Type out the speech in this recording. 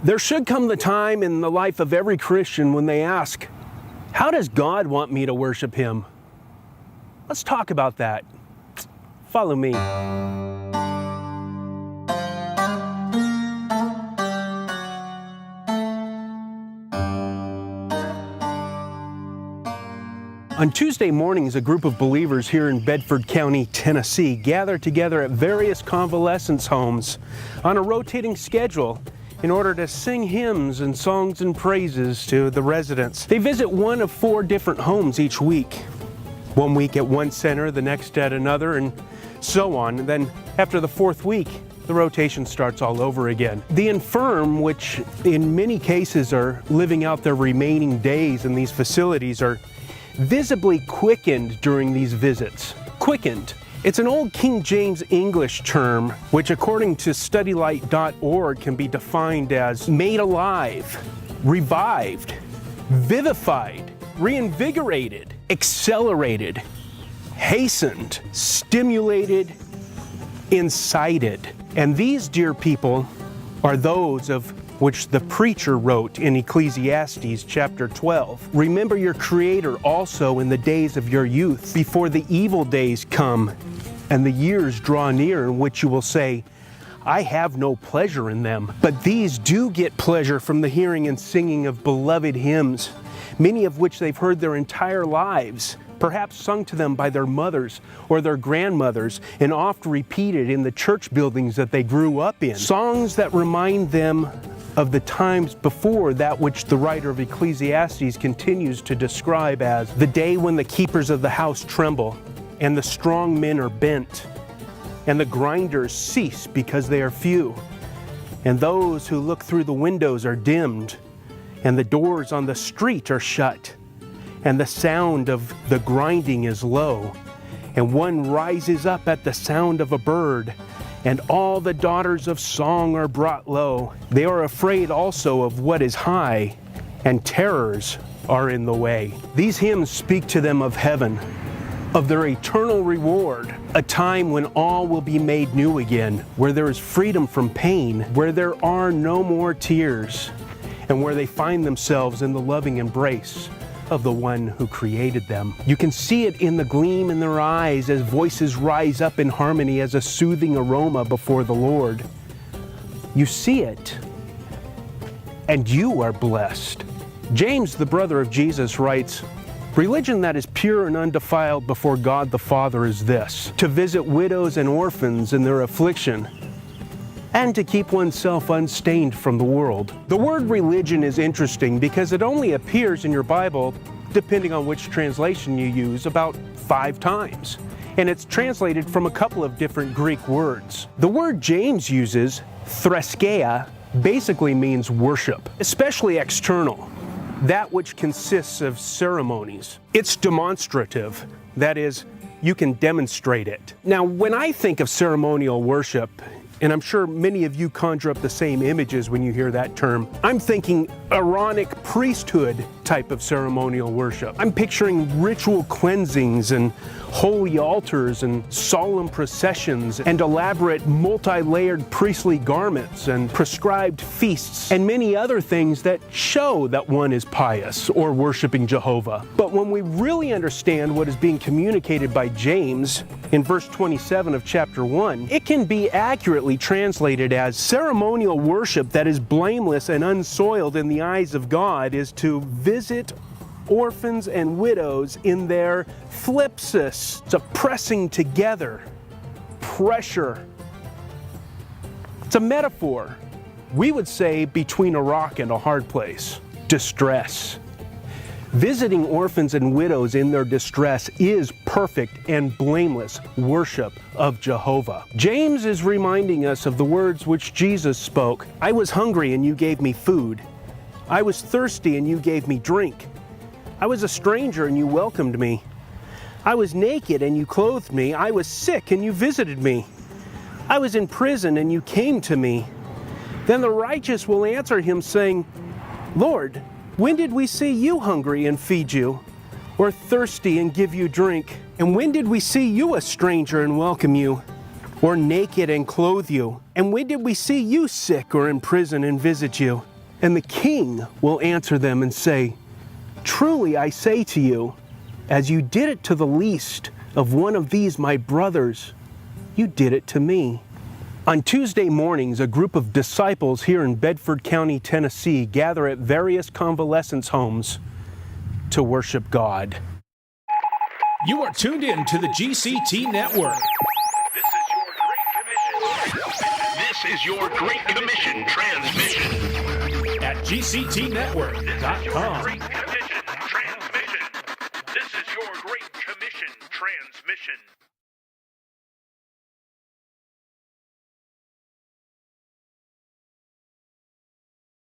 There should come the time in the life of every Christian when they ask, how does God want me to worship Him? Let's talk about that. Follow me. On Tuesday mornings, a group of believers here in Bedford County, Tennessee, gather together at various convalescence homes on a rotating schedule in order to sing hymns and songs and praises to the residents. They visit one of 4 different homes each week. One week at one center, the next at another, and so on. And then after the 4th week, the rotation starts all over again. The infirm, which in many cases are living out their remaining days in these facilities, are visibly quickened during these visits. Quickened. It's an old King James English term, which according to studylight.org can be defined as made alive, revived, vivified, reinvigorated, accelerated, hastened, stimulated, incited. And these, dear people, are those of which the preacher wrote in Ecclesiastes chapter 12. Remember your Creator also in the days of your youth, before the evil days come and the years draw near in which you will say, I have no pleasure in them. But these do get pleasure from the hearing and singing of beloved hymns, many of which they've heard their entire lives, perhaps sung to them by their mothers or their grandmothers, and oft repeated in the church buildings that they grew up in. Songs that remind them of the times before that which the writer of Ecclesiastes continues to describe as the day when the keepers of the house tremble, and the strong men are bent, and the grinders cease because they are few, and those who look through the windows are dimmed, and the doors on the street are shut, and the sound of the grinding is low, and one rises up at the sound of a bird, and all the daughters of song are brought low. They are afraid also of what is high, and terrors are in the way. These hymns speak to them of heaven, of their eternal reward, a time when all will be made new again, where there is freedom from pain, where there are no more tears, and where they find themselves in the loving embrace of the one who created them. You can see it in the gleam in their eyes as voices rise up in harmony as a soothing aroma before the Lord. You see it, and you are blessed. James, the brother of Jesus, writes, religion that is pure and undefiled before God the Father is this, to visit widows and orphans in their affliction, and to keep oneself unstained from the world. The word religion is interesting because it only appears in your Bible, depending on which translation you use, about 5 times. And it's translated from a couple of different Greek words. The word James uses, threskeia, basically means worship, especially external, that which consists of ceremonies. It's demonstrative, that is, you can demonstrate it. Now, when I think of ceremonial worship, and I'm sure many of you conjure up the same images when you hear that term, I'm thinking Aaronic priesthood type of ceremonial worship. I'm picturing ritual cleansings and holy altars and solemn processions and elaborate multi-layered priestly garments and prescribed feasts and many other things that show that one is pious or worshiping Jehovah. But when we really understand what is being communicated by James in verse 27 of chapter 1, it can be accurately translated as ceremonial worship that is blameless and unsoiled in the eyes of God is to visit orphans and widows in their thlipsis. It's a pressing together, pressure. It's a metaphor, we would say, between a rock and a hard place, distress. Visiting orphans and widows in their distress is perfect and blameless worship of Jehovah. James is reminding us of the words which Jesus spoke. I was hungry and you gave me food. I was thirsty and you gave me drink. I was a stranger and you welcomed me. I was naked and you clothed me. I was sick and you visited me. I was in prison and you came to me. Then the righteous will answer him saying, Lord, when did we see you hungry and feed you, or thirsty and give you drink? And when did we see you a stranger and welcome you, or naked and clothe you? And when did we see you sick or in prison and visit you? And the king will answer them and say, "Truly I say to you, as you did it to the least of one of these my brothers, you did it to me." On Tuesday mornings, a group of disciples here in Bedford County, Tennessee, gather at various convalescence homes to worship God. You are tuned in to the GCT Network. This is your Great Commission transmission. At GCTnetwork.com.